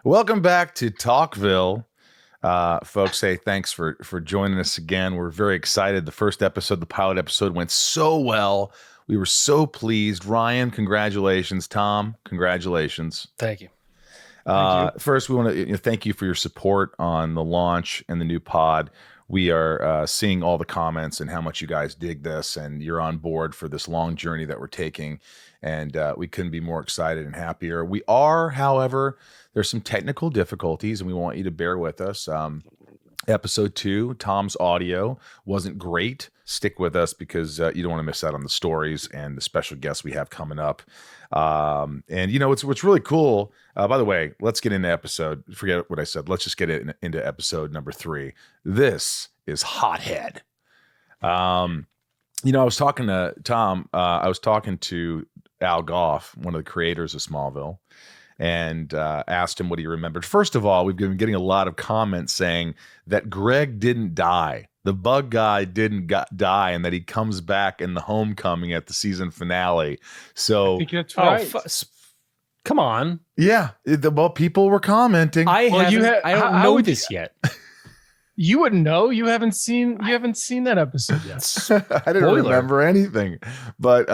Welcome back to Talkville. Folks, hey, thanks for joining us again. We're very excited. The first episode, the pilot episode, went so well. We were so pleased. Ryan, congratulations. Tom, congratulations. Thank you. Thank you. First, we want to thank you for your support on the launch and the new pod. We are seeing all the comments and how much you guys dig this, and you're on board for this long journey that we're taking. And we couldn't be more excited and happier. We are, however, there's some technical difficulties, and we want you to bear with us. Episode 2, Tom's audio wasn't great. Stick with us because you don't want to miss out on the stories and the special guests we have coming up. And what's really cool. By the way, let's get into episode. Forget what I said. Let's just get into episode number 3. This is Hothead. I was talking to Tom. I was talking to Al Goff, one of the creators of Smallville, and asked him what he remembered. First of all, we've been getting a lot of comments saying that Greg didn't die. The bug guy didn't die, and that he comes back in the homecoming at the season finale. So, I think that's right. Come on. Yeah. Well, people were commenting. I don't know this yet. You wouldn't know. You haven't seen that episode yet. I didn't remember anything, but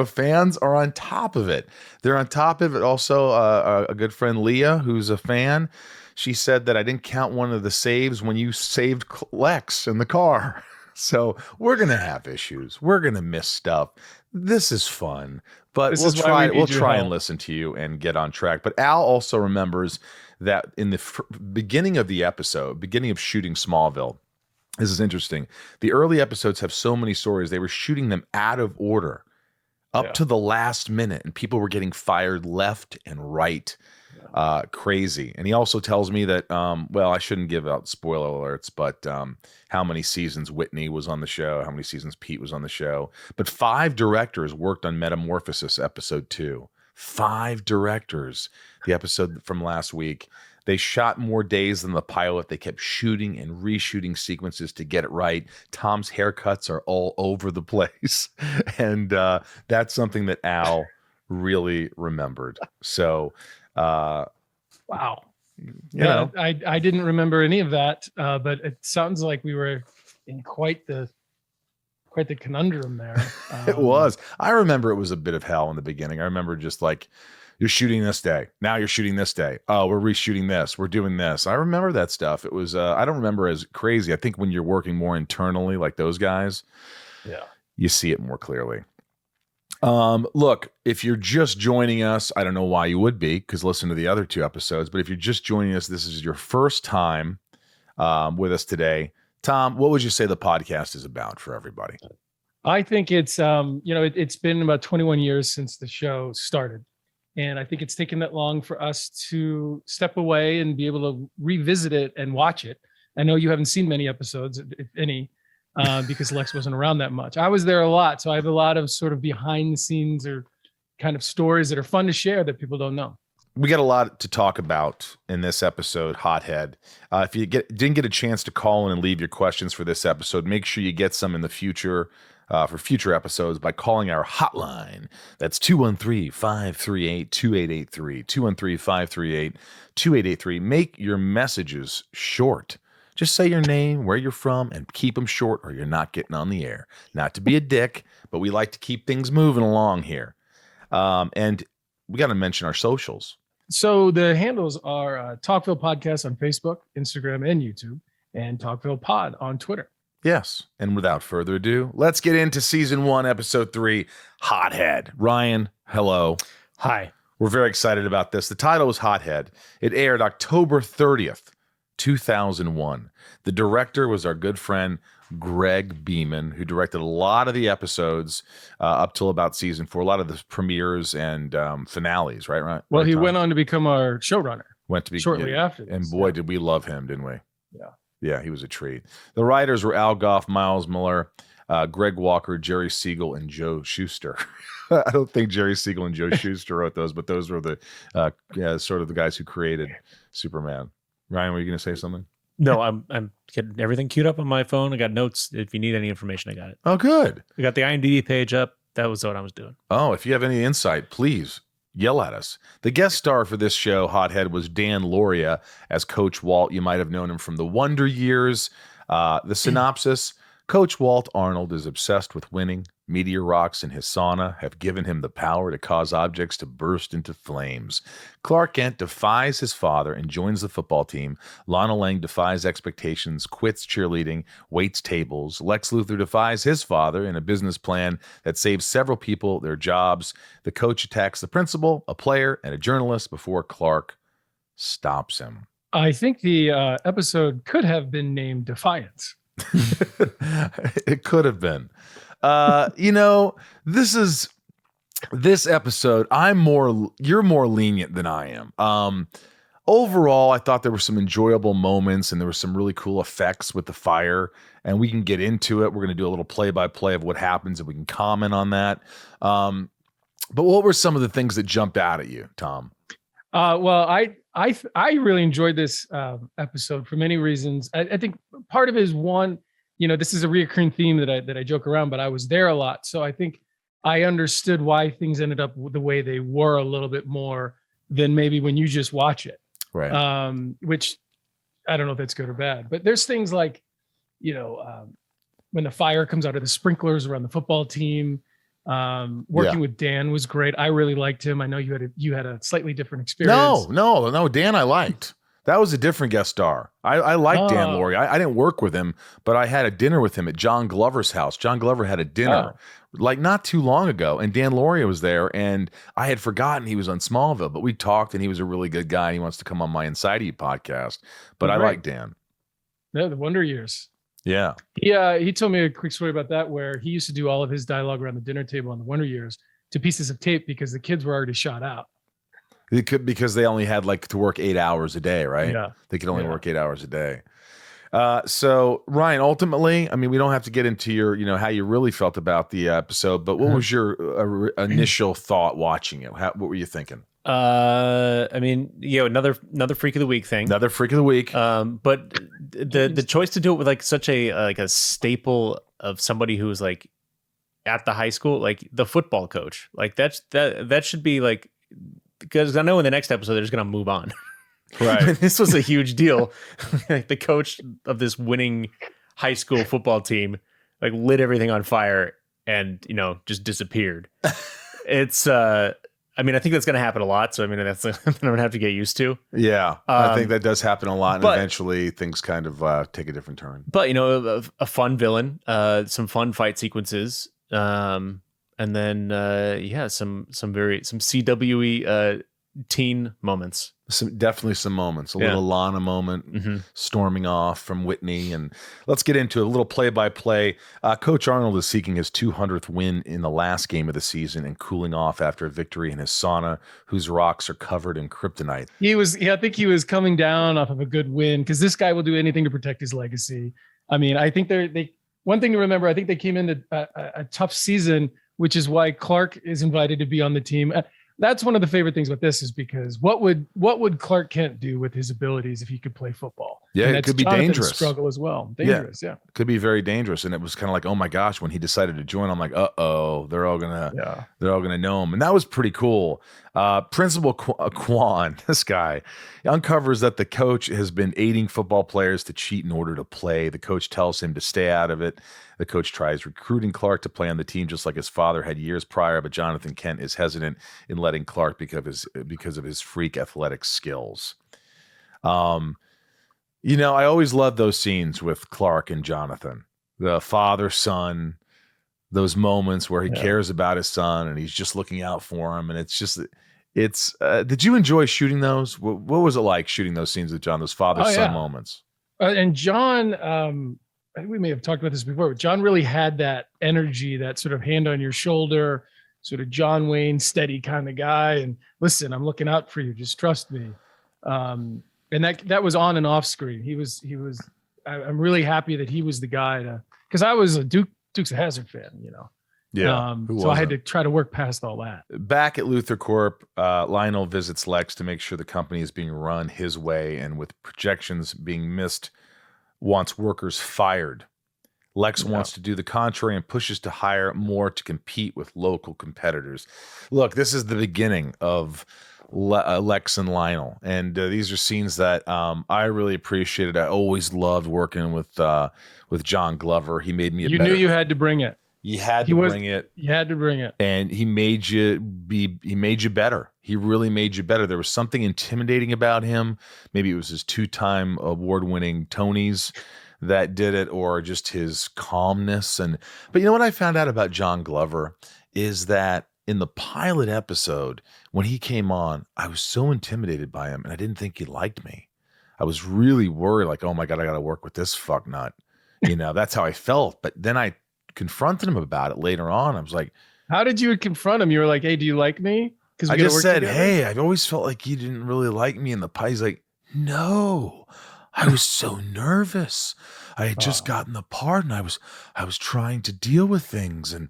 fans are on top of it. They're on top of it. Also, a good friend Leah, who's a fan, she said that I didn't count one of the saves when you saved Lex in the car. So we're gonna have issues. We're gonna miss stuff. This is fun, but we'll try and listen to you and get on track. But Al also remembers that in the beginning of the episode, beginning of shooting Smallville, this is interesting. The early episodes have so many stories. They were shooting them out of order up to the last minute, and people were getting fired left and right. Crazy. And he also tells me that, I shouldn't give out spoiler alerts, but how many seasons Whitney was on the show, how many seasons Pete was on the show. But 5 directors worked on Metamorphosis episode 2. 5 directors. The episode from last week. They shot more days than the pilot. They kept shooting and reshooting sequences to get it right. Tom's haircuts are all over the place. And that's something that Al really remembered. So, wow. I didn't remember any of that, but it sounds like we were in quite the conundrum there. It was. I remember it was a bit of hell in the beginning. I remember just like, you're shooting this day. Now you're shooting this day. Oh, we're reshooting this. We're doing this. I remember that stuff. It was, I don't remember as crazy. I think when you're working more internally like those guys, you see it more clearly. Look, if you're just joining us, I don't know why you would be, because listen to the other 2 episodes. But if you're just joining us, this is your first time with us today. Tom, what would you say the podcast is about for everybody? I think it's, it's been about 21 years since the show started. And I think it's taken that long for us to step away and be able to revisit it and watch it. I know you haven't seen many episodes, if any, because Lex wasn't around that much. I was there a lot. So I have a lot of sort of behind the scenes or kind of stories that are fun to share that people don't know. We got a lot to talk about in this episode, Hothead. If you didn't get a chance to call in and leave your questions for this episode, make sure you get some in the future for future episodes by calling our hotline. That's 213-538-2883, 213-538-2883. Make your messages short. Just say your name, where you're from, and keep them short or you're not getting on the air. Not to be a dick, but we like to keep things moving along here. And we got to mention our socials. So the handles are Talkville Podcast on Facebook, Instagram, and YouTube, and Talkville Pod on Twitter. Yes. And without further ado, let's get into season 1, episode 3, Hothead. Ryan, hello. Hi. We're very excited about this. The title is Hothead. It aired October 30th, 2001. The director was our good friend, Greg Beeman, who directed a lot of the episodes up till about season 4, a lot of the premieres and finales, right? Well, he went on to become our showrunner. Shortly after this. And boy, did we love him, didn't we? Yeah. Yeah, he was a treat. The writers were Al Goff, Miles Miller, Greg Walker, Jerry Siegel, and Joe Shuster. I don't think Jerry Siegel and Joe Shuster wrote those, but those were the sort of the guys who created Superman. Ryan, were you going to say something? No, I'm getting everything queued up on my phone. I got notes. If you need any information, I got it. Oh, good. I got the IMDb page up. That was what I was doing. Oh, if you have any insight, please yell at us. The guest star for this show, Hothead, was Dan Lauria as Coach Walt. You might have known him from the Wonder Years. The synopsis: Coach Walt Arnold is obsessed with winning. Meteor rocks in his sauna have given him the power to cause objects to burst into flames. Clark Kent defies his father and joins the football team. Lana Lang defies expectations, quits cheerleading, waits tables. Lex Luthor defies his father in a business plan that saves several people their jobs. The coach attacks the principal, a player, and a journalist before Clark stops him. I think the episode could have been named Defiance. It could have been. This episode, you're more lenient than I am. Overall, I thought there were some enjoyable moments and there were some really cool effects with the fire, and we can get into it. We're going to do a little play-by-play of what happens and we can comment on that. But what were some of the things that jumped out at you, Tom? Well, I really enjoyed this episode for many reasons. I think part of it is one, this is a reoccurring theme that I joke around, but I was there a lot. So I think I understood why things ended up the way they were a little bit more than maybe when you just watch it. Right. Which I don't know if that's good or bad, but there's things like, when the fire comes out of the sprinklers around the football team, working with Dan was great. I really liked him. I know you had a slightly different experience. No, Dan I liked. That was a different guest star. I liked Dan Lauria. I didn't work with him, but I had a dinner with him at John Glover's house. John Glover had a dinner like not too long ago, and Dan Lauria was there, and I had forgotten he was on Smallville, but we talked, and he was a really good guy, and he wants to come on my Inside You podcast. But I like Dan. Yeah, the Wonder Years. Yeah. He told me a quick story about that, where he used to do all of his dialogue around the dinner table on the Wonder Years to pieces of tape because the kids were already shot out. It could, because they only had to work 8 hours a day, right? Yeah. They could only work 8 hours a day. So Ryan, ultimately, I mean, we don't have to get into your, how you really felt about the episode, but what was your initial thought watching it? What were you thinking? I mean, another freak of the week thing. Another freak of the week. But the choice to do it with such a staple of somebody who was at the high school, the football coach, that should be because I know in the next episode they're just gonna move on. Right. This was a huge deal. The coach of this winning high school football team lit everything on fire and just disappeared. It's I think that's going to happen a lot. So, that's something I'm going to have to get used to. Yeah, I think that does happen a lot. And eventually things kind of take a different turn. But, a fun villain, some fun fight sequences. And then, some CWE teen moments. Definitely some moments. A little Lana moment, storming off from Whitney. And let's get into a little play-by-play. Coach Arnold is seeking his 200th win in the last game of the season and cooling off after a victory in his sauna, whose rocks are covered in kryptonite. I think he was coming down off of a good win, because this guy will do anything to protect his legacy. I think one thing to remember, I think they came into a tough season, which is why Clark is invited to be on the team. That's one of the favorite things about this, is because what would Clark Kent do with his abilities if he could play football? Yeah, it could be dangerous. Struggle as well. Dangerous, yeah. Could be very dangerous. And it was kind of oh my gosh, when he decided to join, I'm like, they're all gonna know him, and that was pretty cool. Principal Quan, this guy, uncovers that the coach has been aiding football players to cheat in order to play. The coach tells him to stay out of it. The coach tries recruiting Clark to play on the team, just like his father had years prior, but Jonathan Kent is hesitant in letting Clark because of his freak athletic skills. I always loved those scenes with Clark and Jonathan, the father-son, those moments where he cares about his son and he's just looking out for him. And did you enjoy shooting those? What was it like shooting those scenes with John, those father-son moments? And John, I think we may have talked about this before, but John really had that energy, that sort of hand on your shoulder, sort of John Wayne steady kind of guy. And listen, I'm looking out for you. Just trust me. And that was on and off screen. I'm really happy that he was the guy because I was a Dukes of Hazzard fan, Yeah. So I had to try to work past all that. Back at Luthor Corp, Lionel visits Lex to make sure the company is being run his way, and with projections being missed, wants workers fired. Lex wants to do the contrary and pushes to hire more to compete with local competitors. Look, this is the beginning of Lex and Lionel, and these are scenes that I really appreciated. I always loved working with John Glover. He made me. You knew you had to bring it. You had to bring it. You had to bring it, and he made you better. He really made you better. There was something intimidating about him. Maybe it was his 2-time award-winning Tonys that did it, or just his calmness. But you know what I found out about John Glover is that in the pilot episode, when he came on, I was so intimidated by him, and I didn't think he liked me. I was really worried, like, oh my God, I got to work with this fucknut. That's how I felt. But then I confronted him about it later on. I was like, how did you confront him? You were like, hey, do you like me? Because I just said, hey, I've always felt like you didn't really like me in the pilot. He's like, no, I was so nervous. I had just gotten the part, and I was trying to deal with things, and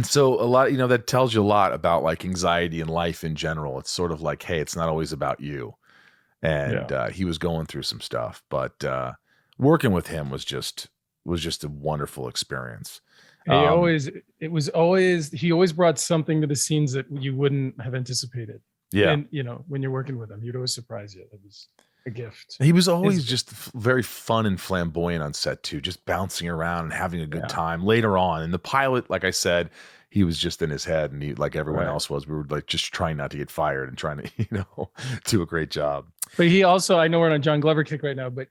so a lot, that tells you a lot about like anxiety in life in general. It's sort of like, hey, it's not always about you, and he was going through some stuff, but working with him was just a wonderful experience. He always brought something to the scenes that you wouldn't have anticipated. Yeah, and when you're working with him, he'd always surprise you. It was a gift. He was always just very fun and flamboyant on set too, just bouncing around and having a good time. Later on in the pilot, like I said, he was just in his head, and he, like everyone else was, we were like just trying not to get fired and trying to, do a great job. But he also, I know we're on a John Glover kick right now, but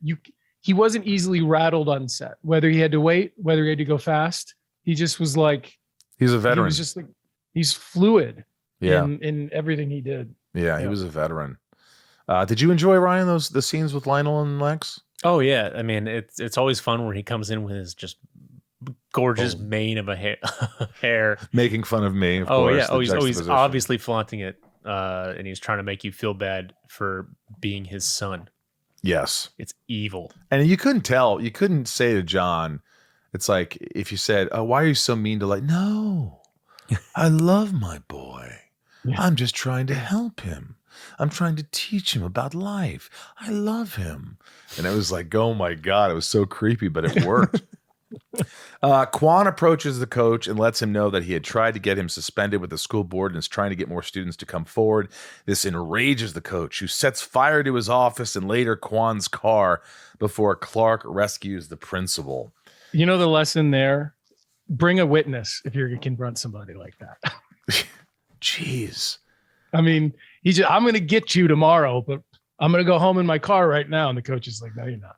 he wasn't easily rattled on set, whether he had to wait, whether he had to go fast. He just was like, he's a veteran. He was just like, he's fluid in everything he did. Yeah, he was a veteran. Did you enjoy, Ryan, the scenes with Lionel and Lex? Oh yeah, I mean it's always fun when he comes in with his just gorgeous mane of a hair, making fun of me. Of course. Yeah, he's obviously flaunting it, and he's trying to make you feel bad for being his son. Yes, it's evil, and you couldn't say to John, it's like if you said, "Oh, why are you so mean to like?" No, I love my boy. Yeah. I'm just trying to help him. I'm trying to teach him about life. I love him. And it was like, oh my God, it was so creepy, but it worked. Quan approaches the coach and lets him know that he had tried to get him suspended with the school board and is trying to get more students to come forward. This enrages the coach, who sets fire to his office and later Quan's car before Clark rescues the principal. The lesson there? Bring a witness if you're going to confront somebody like that. Jeez. I mean, I'm going to get you tomorrow, but I'm going to go home in my car right now. And the coach is like, no, you're not.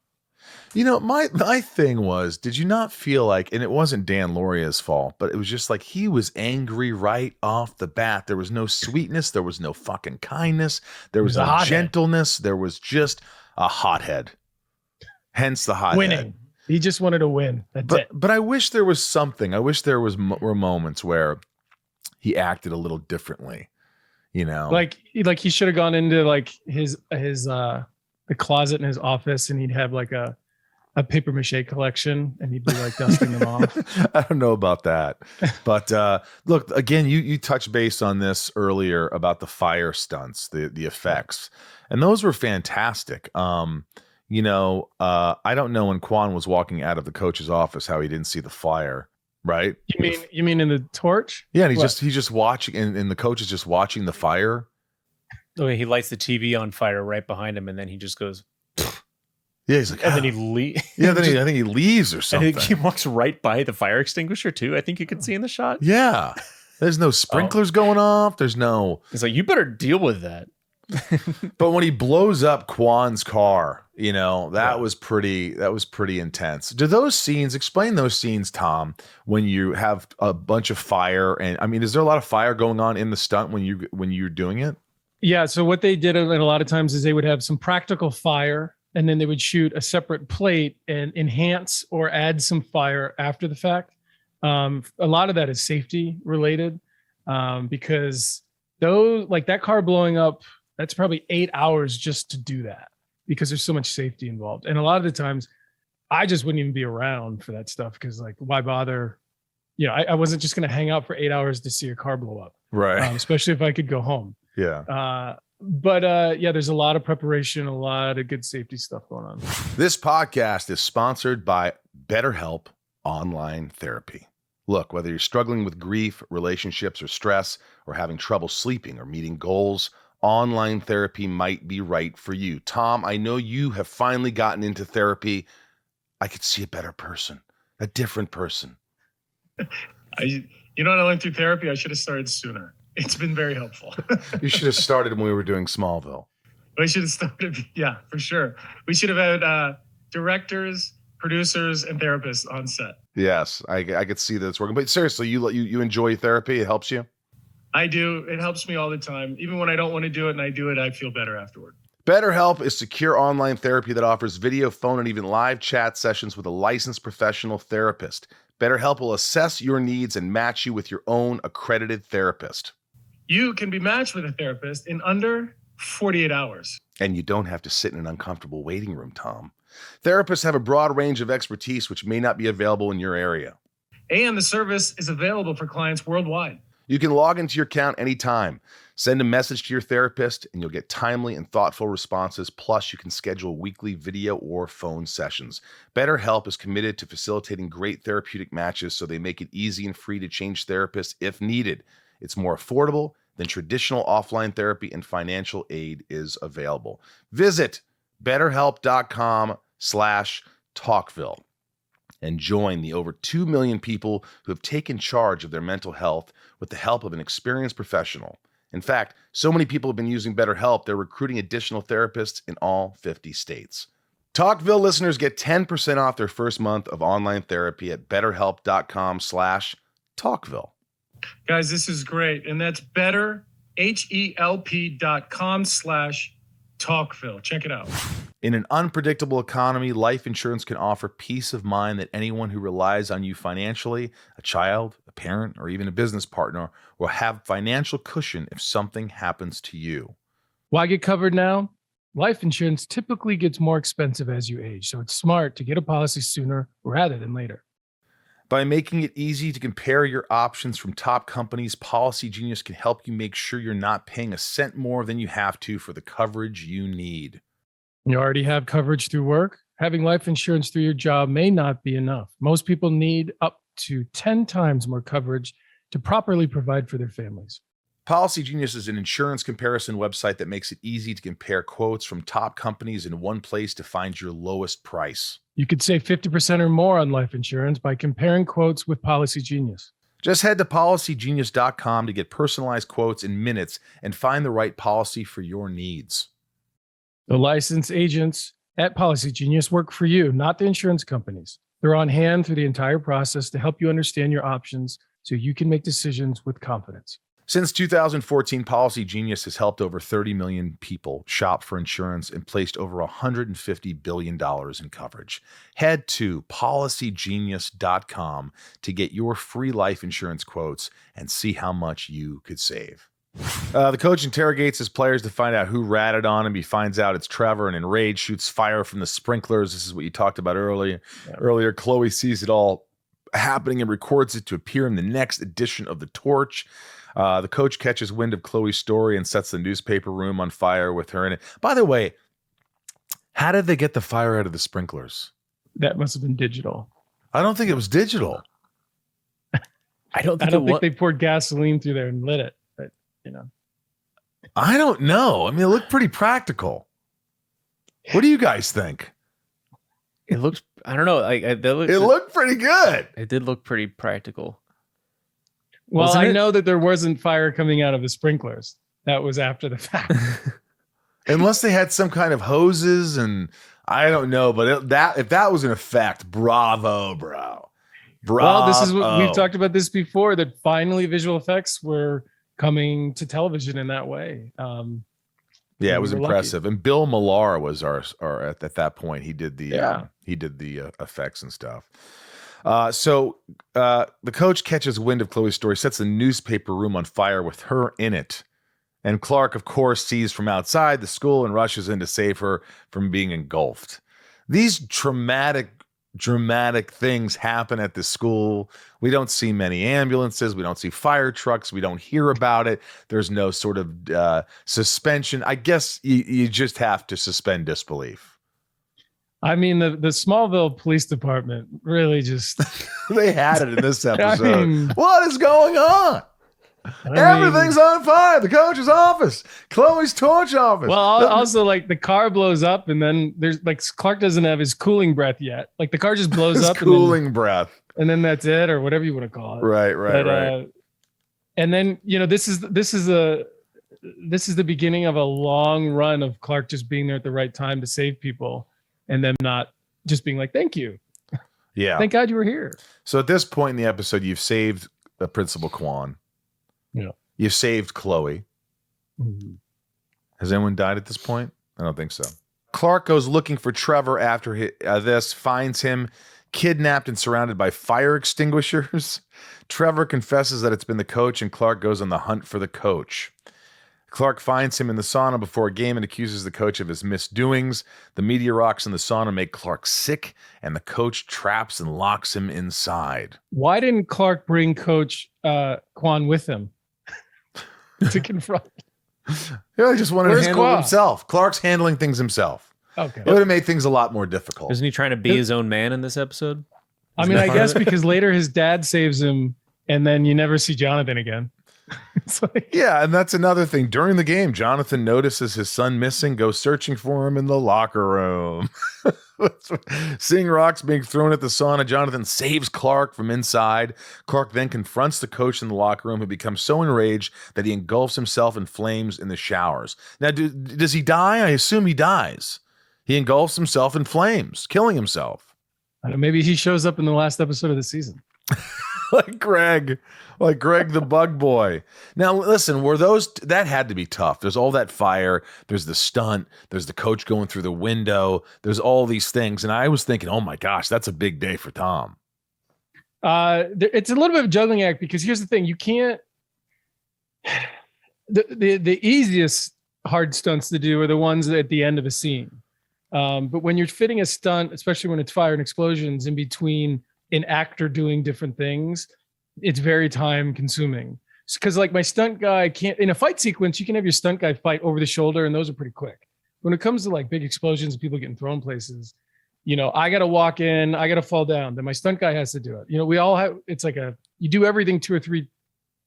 My thing was, did you not feel like, and it wasn't Dan Lauria's fault, but it was just like he was angry right off the bat. There was no sweetness. There was no fucking kindness. There was no gentleness. There was just a hothead. Hence the hothead. Winning. He just wanted to win. That's it. But I wish there was something. I wish there were moments where he acted a little differently. Like he should have gone into like his the closet in his office, and he'd have like a paper mache collection, and he'd be like dusting them off. I don't know about that, but look, again, you touched base on this earlier about the fire stunts, the effects, and those were fantastic. I don't know when Quan was walking out of the coach's office how he didn't see the fire. Right? You mean in the torch? Yeah, and he's just watching, and the coach is just watching the fire. Oh, he lights the TV on fire right behind him, and then he just goes. Yeah, he's like, and then he leaves. Yeah, I think he leaves or something. I think he walks right by the fire extinguisher too. I think you can see in the shot. Yeah, there's no sprinklers going off. There's no. It's like, you better deal with that. But when he blows up Quan's car, that was pretty intense. Explain those scenes, Tom, when you have a bunch of fire, and I mean, is there a lot of fire going on in the stunt when you're doing it? Yeah. So what they did a lot of times is they would have some practical fire, and then they would shoot a separate plate and enhance or add some fire after the fact. A lot of that is safety related, because that car blowing up, that's probably 8 hours just to do that, because there's so much safety involved. And a lot of the times I just wouldn't even be around for that stuff, because like, why bother? I wasn't just going to hang out for 8 hours to see a car blow up. Right. Especially if I could go home. Yeah. But there's a lot of preparation, a lot of good safety stuff going on. This podcast is sponsored by BetterHelp Online Therapy. Look, whether you're struggling with grief, relationships, or stress, or having trouble sleeping or meeting goals, online therapy might be right for you. Tom, I know you have finally gotten into therapy. I could see a better person, a different person. When I went through therapy, I should have started sooner. It's been very helpful. You should have started when we were doing Smallville. We should have started, yeah, for sure. We should have had directors, producers, and therapists on set. Yes, I could see that it's working. But seriously, you enjoy therapy? It helps you? I do. It helps me all the time. Even when I don't want to do it and I do it, I feel better afterward. BetterHelp is secure online therapy that offers video, phone, and even live chat sessions with a licensed professional therapist. BetterHelp will assess your needs and match you with your own accredited therapist. You can be matched with a therapist in under 48 hours. And you don't have to sit in an uncomfortable waiting room, Tom. Therapists have a broad range of expertise which may not be available in your area. And the service is available for clients worldwide. You can log into your account anytime. Send a message to your therapist, and you'll get timely and thoughtful responses. Plus, you can schedule weekly video or phone sessions. BetterHelp is committed to facilitating great therapeutic matches, so they make it easy and free to change therapists if needed. It's more affordable than traditional offline therapy, and financial aid is available. Visit BetterHelp.com/talkville and join the over 2 million people who have taken charge of their mental health with the help of an experienced professional. In fact, so many people have been using BetterHelp, they're recruiting additional therapists in all 50 states. Talkville listeners get 10% off their first month of online therapy at BetterHelp.com/talkville. Guys, this is great. And that's BetterHelp.com/talkville. Check it out. In an unpredictable economy, life insurance can offer peace of mind that anyone who relies on you financially, a child, a parent, or even a business partner, will have financial cushion if something happens to you. Why get covered now? Life insurance typically gets more expensive as you age, so it's smart to get a policy sooner rather than later. By making it easy to compare your options from top companies, Policy Genius can help you make sure you're not paying a cent more than you have to for the coverage you need. You already have coverage through work? Having life insurance through your job may not be enough. Most people need up to 10 times more coverage to properly provide for their families. Policy Genius is an insurance comparison website that makes it easy to compare quotes from top companies in one place to find your lowest price. You could save 50% or more on life insurance by comparing quotes with Policy Genius. Just head to policygenius.com to get personalized quotes in minutes and find the right policy for your needs. The licensed agents at Policy Genius work for you, not the insurance companies. They're on hand through the entire process to help you understand your options so you can make decisions with confidence. Since 2014, Policy Genius has helped over 30 million people shop for insurance and placed over $150 billion in coverage. Head to policygenius.com to get your free life insurance quotes and see how much you could save. The coach interrogates his players to find out who ratted on him. He finds out it's Trevor and enraged shoots fire from the sprinklers. This is what you talked about earlier. Chloe sees it all happening and records it to appear in the next edition of The Torch. The coach catches wind of Chloe's story and sets the newspaper room on fire with her in it. By the way, how did they get the fire out of the sprinklers? That must have been digital. I don't think it was digital. I don't think they poured gasoline through there and lit it. But, I don't know. I mean, it looked pretty practical. What do you guys think? It looks, I don't know. It looked pretty good. It did look pretty practical. Well, I know that there wasn't fire coming out of the sprinklers. That was after the fact. Unless they had some kind of hoses, and I don't know. But if that was an effect, bravo, bro. Bravo. Well, this is what we've talked about this before, that finally visual effects were coming to television in that way. Yeah, it was impressive. Lucky. And Bill Millar was our at that point. He did the effects and stuff. So the coach catches wind of Chloe's story, sets the newspaper room on fire with her in it. And Clark, of course, sees from outside the school and rushes in to save her from being engulfed. These dramatic things happen at the school. We don't see many ambulances. We don't see fire trucks. We don't hear about it. There's no sort of suspension. I guess you just have to suspend disbelief. I mean, the Smallville Police Department really just They had it in this episode. mean- What is going on? Everything's on fire. The coach's office, Chloe's torch office. Well, also like the car blows up, and then there's like Clark doesn't have his cooling breath yet. Like the car just blows His up, cooling breath. and then that's it, or whatever you want to call it. Right. But, and then this is the beginning of a long run of Clark just being there at the right time to save people, and them not just being like, "Thank you, Yeah. thank God you were here." So at this point in the episode, you've saved the Principal Kwan. Yeah. You've saved Chloe. Mhm. Has anyone died at this point? I don't think so. Clark goes looking for Trevor after this, finds him kidnapped and surrounded by fire extinguishers. Trevor confesses that it's been the coach, and Clark goes on the hunt for the coach. Clark finds him in the sauna before a game and accuses the coach of his misdoings. The meteor rocks in the sauna make Clark sick, and the coach traps and locks him inside. Why didn't Clark bring Coach Kwan with him to confront? Yeah, he just wanted Where's to handle it Qua? himself. Clark's handling things himself. Okay. It would have made things a lot more difficult. Isn't he trying to be his own man in this episode? I mean, I guess because later his dad saves him, and then you never see Jonathan again. It's like, Yeah, and that's another thing. During the game, Jonathan notices his son missing, goes searching for him in the locker room. Seeing rocks being thrown at the sauna, Jonathan saves Clark from inside. Clark then confronts the coach in the locker room, who becomes so enraged that he engulfs himself in flames in the showers. Now, does he die? I assume he dies. He engulfs himself in flames, killing himself. I don't know, maybe he shows up in the last episode of the season. like Greg the bug boy. Now listen, that had to be tough. There's all that fire, there's the stunt, there's the coach going through the window, there's all these things, and I was thinking, oh my gosh, that's a big day for Tom. It's a little bit of a juggling act, because here's the thing: you can't. The easiest hard stunts to do are the ones at the end of a scene. But when you're fitting a stunt, especially when it's fire and explosions in between an actor doing different things, it's very time consuming. Because like my stunt guy can't, in a fight sequence, you can have your stunt guy fight over the shoulder, and those are pretty quick. When it comes to like big explosions and people getting thrown places, I got to walk in, I got to fall down, then my stunt guy has to do it. We all have, it's like you do everything 2 or 3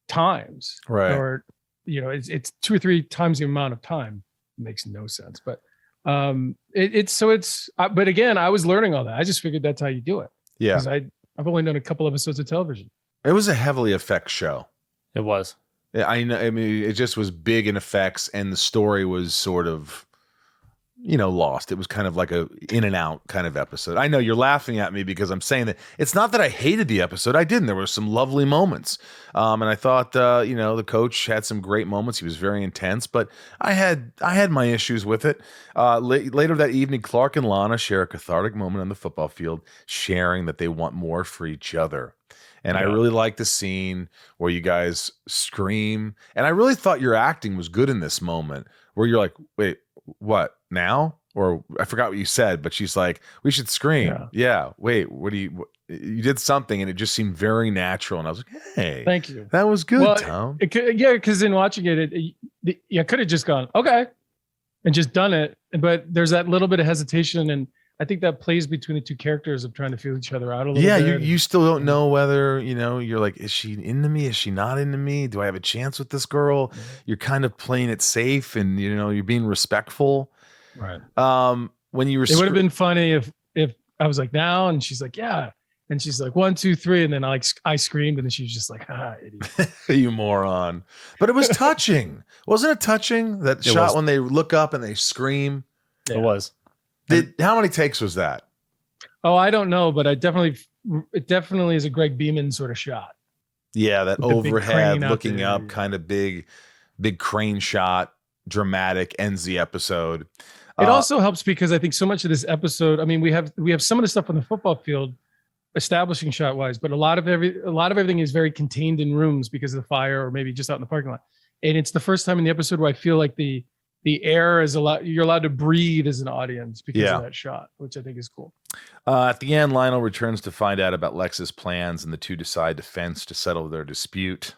times, Right. Or, it's 2 or 3 times the amount of time. It makes no sense. But but again, I was learning all that. I just figured that's how you do it. Yeah. Because I've only done a couple episodes of television. It was a heavily effects show. It was. I know. I mean, it just was big in effects, and the story was sort of, lost. It was kind of like a in and out kind of episode. I know you're laughing at me because I'm saying that it's not that I hated the episode. I didn't. There were some lovely moments, and I thought, the coach had some great moments. He was very intense, but I had my issues with it. Later that evening, Clark and Lana share a cathartic moment on the football field, sharing that they want more for each other. And I really like the scene where you guys scream. And I really thought your acting was good in this moment, where you're like, wait, what now? Or I forgot what you said, but she's like, we should scream. Yeah. Wait, you did something, and it just seemed very natural. And I was like, hey, Thank you. that was good, Tom. Because in watching I could have just gone, okay, and just done it. But there's that little bit of hesitation, and I think that plays between the two characters of trying to feel each other out a little bit. Yeah, you still don't know whether, you're like, is she into me? Is she not into me? Do I have a chance with this girl? Mm-hmm. You're kind of playing it safe, and, you're being respectful. Right. When you were, it would have been funny if I was like, now, and she's like, yeah. And she's like, 1, 2, 3. And then I screamed, and then she was just like, idiot. you moron. But it was touching. Wasn't it touching? That shot when they look up and they scream? It was. How many takes was that? Oh, I don't know, but it definitely is a Greg Beeman sort of shot. Yeah, that With the big overhead crane out looking there. up, kind of big crane shot, dramatic, ends the episode. It also helps because I think so much of this episode, I mean, we have some of the stuff on the football field establishing shot wise, but a lot of everything is very contained in rooms because of the fire, or maybe just out in the parking lot. And it's the first time in the episode where I feel like the air is you're allowed to breathe as an audience because of that shot, which I think is cool. At the end, Lionel returns to find out about Lex's plans, and the two decide to fence to settle their dispute.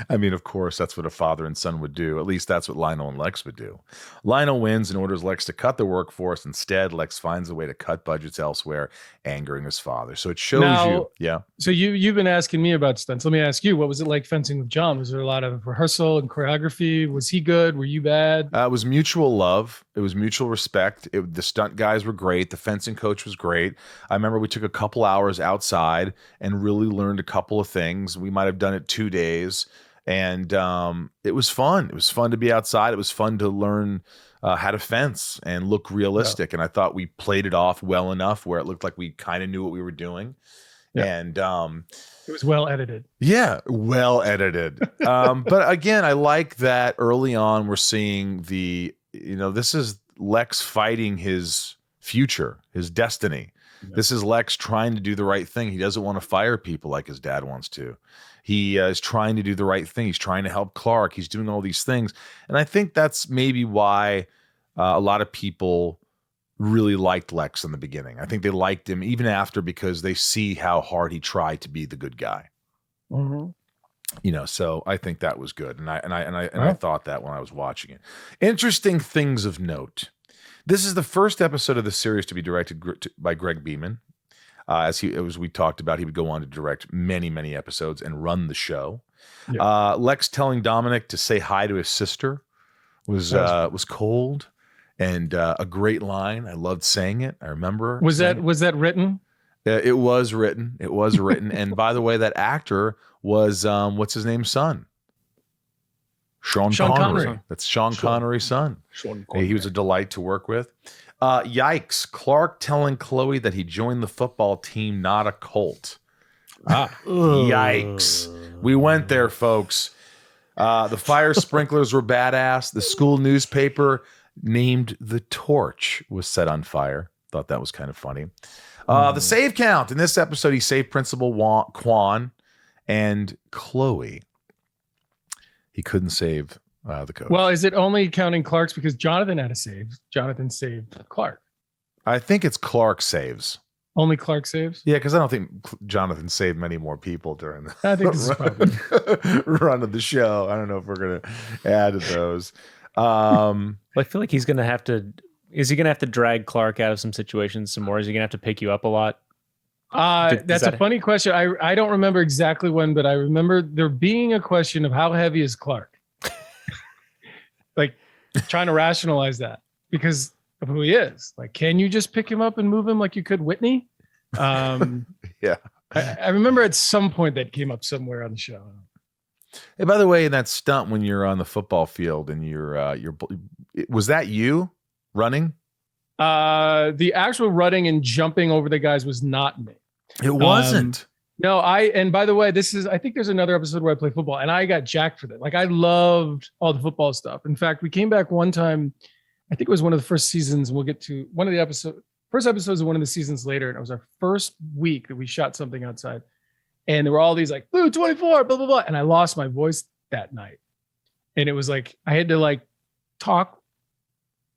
I mean, of course, that's what a father and son would do. At least that's what Lionel and Lex would do. Lionel wins and orders Lex to cut the workforce. Instead, Lex finds a way to cut budgets elsewhere, angering his father. So it shows you. Yeah. So you've been asking me about stunts. Let me ask you, what was it like fencing with John? Was there a lot of rehearsal and choreography? Was he good? Were you bad? It was mutual love. It was mutual respect. The stunt guys were great. The fencing coach was great. I remember we took a couple hours outside and really learned a couple of things. We might have done it 2 days. And it was fun. It was fun to be outside. It was fun to learn how to fence and look realistic. Yeah. And I thought we played it off well enough where it looked like we kind of knew what we were doing. Yeah. And it was well edited. Yeah, well edited. But again, I like that early on we're seeing this is Lex fighting his future, his destiny. Yeah. This is Lex trying to do the right thing. He doesn't want to fire people like his dad wants to. He is trying to do the right thing. He's trying to help Clark. He's doing all these things. And I think that's maybe why a lot of people really liked Lex in the beginning. I think they liked him even after because they see how hard he tried to be the good guy. Mm-hmm. So I think that was good. And I thought that when I was watching it. Interesting things of note. This is the first episode of the series to be directed by Greg Beeman. As we talked about, he would go on to direct many, many episodes and run the show. Yeah. Lex telling Dominic to say hi to his sister was cold and a great line. I loved saying it. I remember. Was that written? It was written. It was written. And by the way, that actor was what's his name's son? Sean Connery. That's Sean Connery's son. He was a delight to work with. Yikes. Clark telling Chloe that he joined the football team, not a cult. Yikes. We went there, folks. The fire sprinklers were badass. The school newspaper named The Torch was set on fire. Thought that was kind of funny. The save count. In this episode, he saved Principal Quan and Chloe. He couldn't save the coach. Well, is it only counting Clark's because Jonathan had a save? Jonathan saved Clark. I think it's Clark saves. Only Clark saves? Yeah, because I don't think Jonathan saved many more people during the run of the show. I don't know if we're going to add to those. I feel like he's going to have to... Is he going to have to drag Clark out of some situations some more? Is he going to have to pick you up a lot? That's a funny question. I don't remember exactly when, but I remember there being a question of how heavy is Clark? Like trying to rationalize that because of who he is. Like, can you just pick him up and move him like you could Whitney? Yeah. I remember at some point that came up somewhere on the show. Hey, by the way, in that stunt when you're on the football field and you're was that you running? The actual running and jumping over the guys was not me. It wasn't. No, and by the way, I think there's another episode where I play football and I got jacked for that. Like I loved all the football stuff. In fact, we came back one time, I think it was one of the first seasons. We'll get to one of the first episodes of one of the seasons later. And it was our first week that we shot something outside. And there were all these like, Blue 24, blah, blah, blah. And I lost my voice that night. And it was like, I had to like talk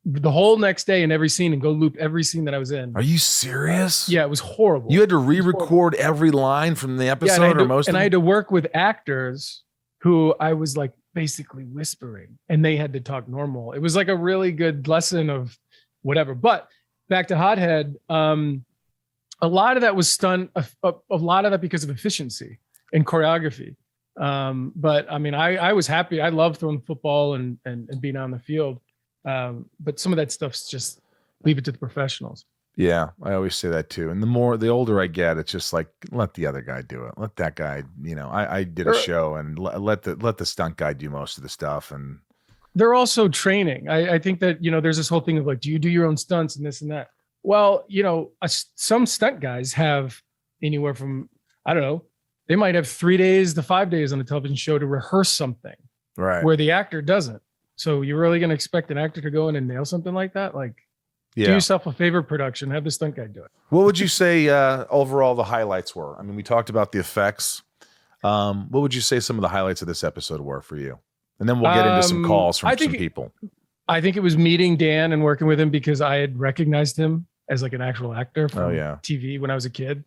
the whole next day in every scene and go loop every scene that I was in. Are you serious? Yeah, it was horrible. You had to re-record every line from the episode I had to work with actors who I was like basically whispering and they had to talk normal. It was like a really good lesson of whatever. But back to Hothead, a lot of that was stunt, a lot of that because of efficiency and choreography. But I mean, I was happy. I loved throwing football and being on the field. But some of that stuff's just leave it to the professionals. Yeah, I always say that too. And the older I get, it's just like, let the other guy do it. Let that guy, I did a show and let the stunt guy do most of the stuff. And they're also training. I think that, there's this whole thing of like, do you do your own stunts and this and that? Well, some stunt guys have anywhere from, I don't know, they might have 3 days to 5 days on a television show to rehearse something. Right. Where the actor doesn't. So you're really going to expect an actor to go in and nail something like that? Like, do yourself a favor, production. Have the stunt guy do it. What would you say overall the highlights were? I mean, we talked about the effects. What would you say some of the highlights of this episode were for you? And then we'll get into some calls from some people. I think it was meeting Dan and working with him because I had recognized him as like an actual actor from TV when I was a kid.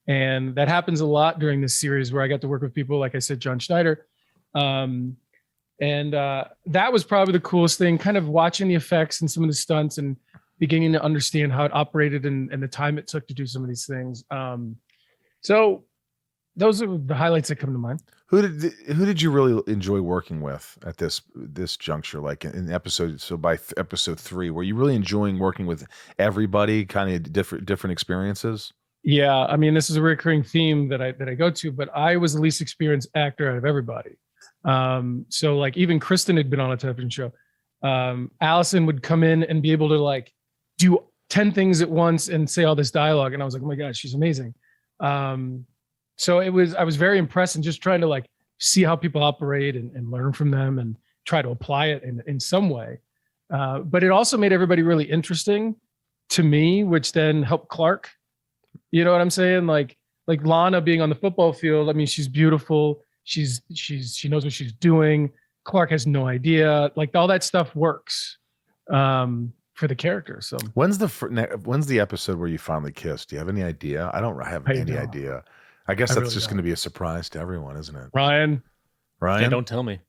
And that happens a lot during this series where I got to work with people, like I said, John Schneider. And that was probably the coolest thing, kind of watching the effects and some of the stunts and beginning to understand how it operated and the time it took to do some of these things. So those are the highlights that come to mind. Who did you really enjoy working with at this juncture? Like in episode, so by episode 3, were you really enjoying working with everybody? Kind of different experiences. Yeah, I mean, this is a recurring theme that I go to, but I was the least experienced actor out of everybody. So like even Kristen had been on a television show. Allison would come in and be able to like do 10 things at once and say all this dialogue, and I was like, oh my god, she's amazing. So I was very impressed and just trying to like see how people operate and learn from them and try to apply it in some way. But it also made everybody really interesting to me, which then helped Clark. You know what I'm saying? Like Lana being on the football field. I mean, she's beautiful. She knows what she's doing. Clark has no idea. Like all that stuff works for the character. So when's the episode where you finally kissed? Do you have any idea? I don't have any idea. I guess that's really just going to be a surprise to everyone, isn't it? Ryan? Yeah, don't tell me.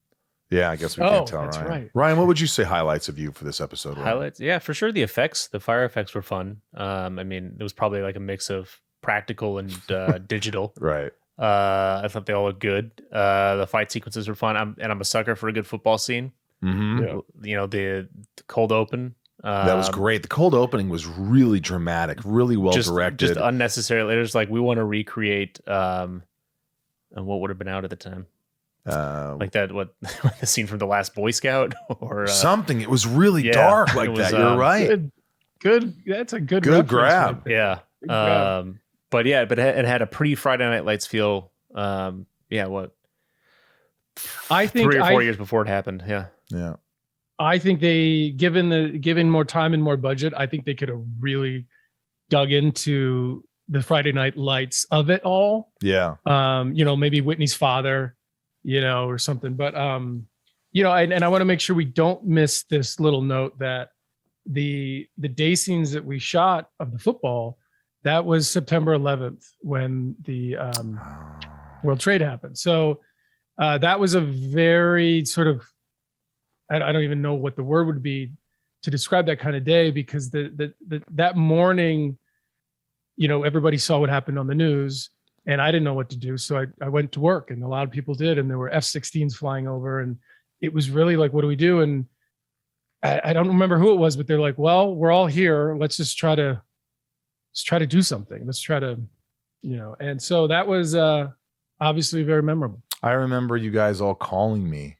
Yeah, I guess we can't tell that's Ryan. Right. Ryan, what would you say highlights of you for this episode? Highlights? Yeah, for sure. The effects, the fire effects were fun. I mean, it was probably like a mix of practical and digital. Right. I thought they all looked good. The fight sequences were fun. I'm a sucker for a good football scene. Mm-hmm. Yeah. You know, the cold open. That was great. The cold opening was really dramatic, really well directed. Just unnecessarily. It was like we want to recreate and what would have been out at the time. Like that, what the scene from The Last Boy Scout or something. It was really dark like that. You're right. Good. That's a good grab. Right yeah. But it had a pretty Friday Night Lights feel. What? I think 3 or 4 years before it happened. Yeah. Yeah. I think they, given more time and more budget, I think they could have really dug into the Friday Night Lights of it all. Yeah. Maybe Whitney's father, or something. But and I want to make sure we don't miss this little note that the day scenes that we shot of the football, that was September 11th when the World Trade happened. So that was a very sort of, I don't even know what the word would be to describe that kind of day, because that morning, everybody saw what happened on the news and I didn't know what to do. So I went to work, and a lot of people did. And there were F-16s flying over, and it was really like, what do we do? And I don't remember who it was, but they're like, well, we're all here. Let's try to do something. Let's try to, and so that was obviously very memorable. I remember you guys all calling me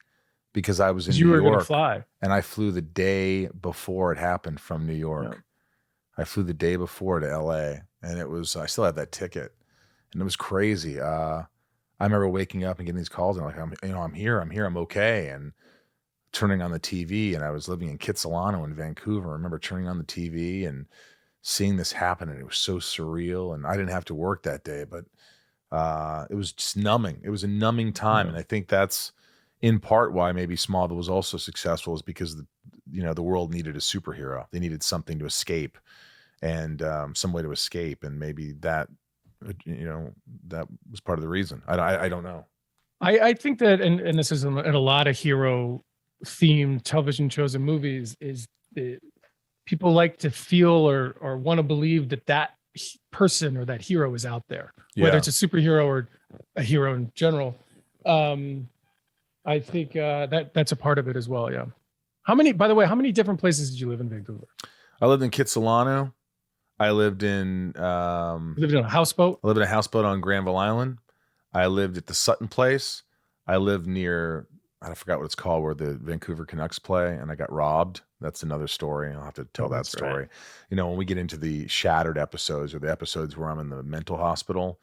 because I was in New York. You were going to fly. And I flew the day before it happened from New York. Yeah. I flew the day before to LA, and I still had that ticket, and it was crazy. I remember waking up and getting these calls, and I'm here, I'm okay. And turning on the TV, and I was living in Kitsilano in Vancouver. I remember turning on the TV and seeing this happen, and it was so surreal. And I didn't have to work that day, but it was just numbing. It was a numbing time. Mm-hmm. And I think that's in part why maybe Smallville was also successful, is because the world needed a superhero. They needed something to escape, and some way to escape. And maybe that, that was part of the reason. I don't know. I think that, and this is in a lot of hero themed television shows and movies, is that people like to feel or want to believe that person or that hero is out there, whether it's a superhero or a hero in general. I think that's a part of it as well. Yeah. How many different places did you live in Vancouver? I lived in Kitsilano. I lived in you lived in a houseboat. I lived in a houseboat on Granville Island. I lived at the Sutton place. I lived near, I forgot what it's called, where the Vancouver Canucks play, and I got robbed. That's another story. I'll have to tell that story. Right. When we get into the shattered episodes, or the episodes where I'm in the mental hospital,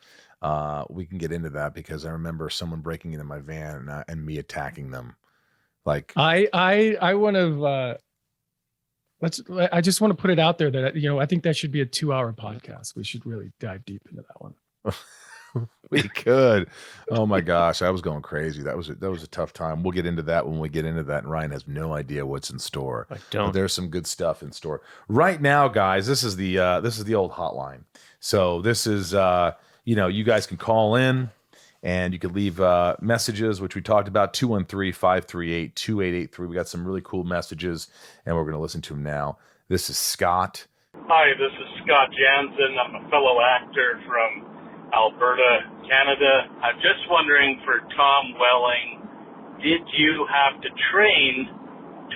we can get into that, because I remember someone breaking into my van and me attacking them. Like I want to I just want to put it out there that I think that should be a 2-hour podcast. We should really dive deep into that one. We could. Oh my gosh, I was going crazy. That was a tough time. We'll get into that when we get into that. And Ryan has no idea what's in store. I don't. But there's some good stuff in store right now, guys. This is the old hotline. So this is you guys can call in And you could leave messages, which we talked about, 213-538-2883. We got some really cool messages, and we're going to listen to them now. This is Scott. Hi, this is Scott Jansen. I'm a fellow actor from Alberta, Canada. I'm just wondering for Tom Welling, did you have to train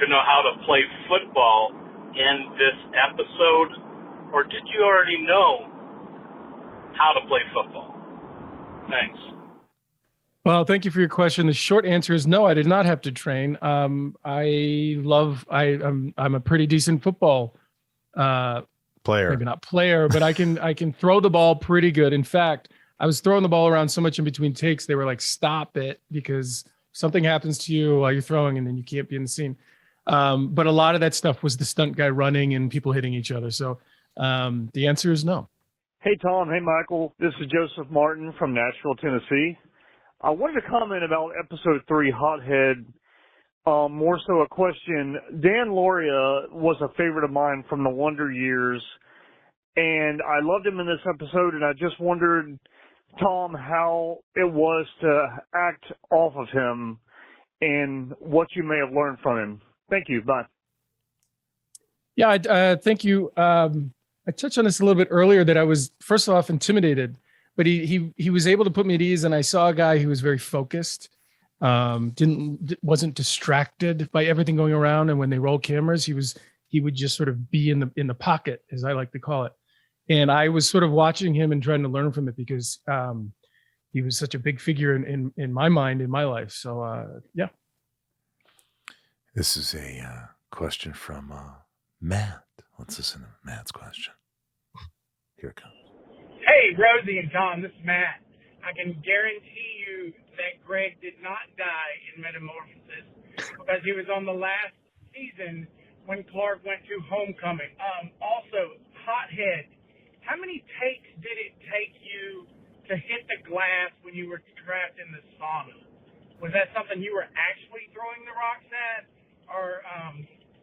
to know how to play football in this episode, or did you already know how to play football? Thanks. Well, thank you for your question. The short answer is no, I did not have to train. I'm a pretty decent football Player. maybe not player, but I can throw the ball pretty good. In fact, I was throwing the ball around so much in between takes, they were like, stop it, because something happens to you while you're throwing and then you can't be in the scene. But a lot of that stuff was the stunt guy running and people hitting each other. So the answer is no. Hey, Tom. Hey, Michael. This is Joseph Martin from Nashville, Tennessee. I wanted to comment about episode 3, Hothead. More so a question. Dan Lauria was a favorite of mine from the Wonder Years, and I loved him in this episode, and I just wondered, Tom, how it was to act off of him and what you may have learned from him. Thank you. Bye. Yeah, thank you. I touched on this a little bit earlier that I was, first off, intimidated, but he was able to put me at ease, and I saw a guy who was very focused. Wasn't distracted by everything going around, and when they roll cameras, he would just sort of be in the pocket, as I like to call it. And I was sort of watching him and trying to learn from it because he was such a big figure in my mind, in my life. So yeah. This is a question from Matt. Let's listen to Matt's question. Here it comes. Hey, Rosie and Tom, this is Matt. I can guarantee you that Greg did not die in Metamorphosis because he was on the last season when Clark went to Homecoming. Also, Hothead, how many takes did it take you to hit the glass when you were trapped in the sauna? Was that something you were actually throwing the rocks at, or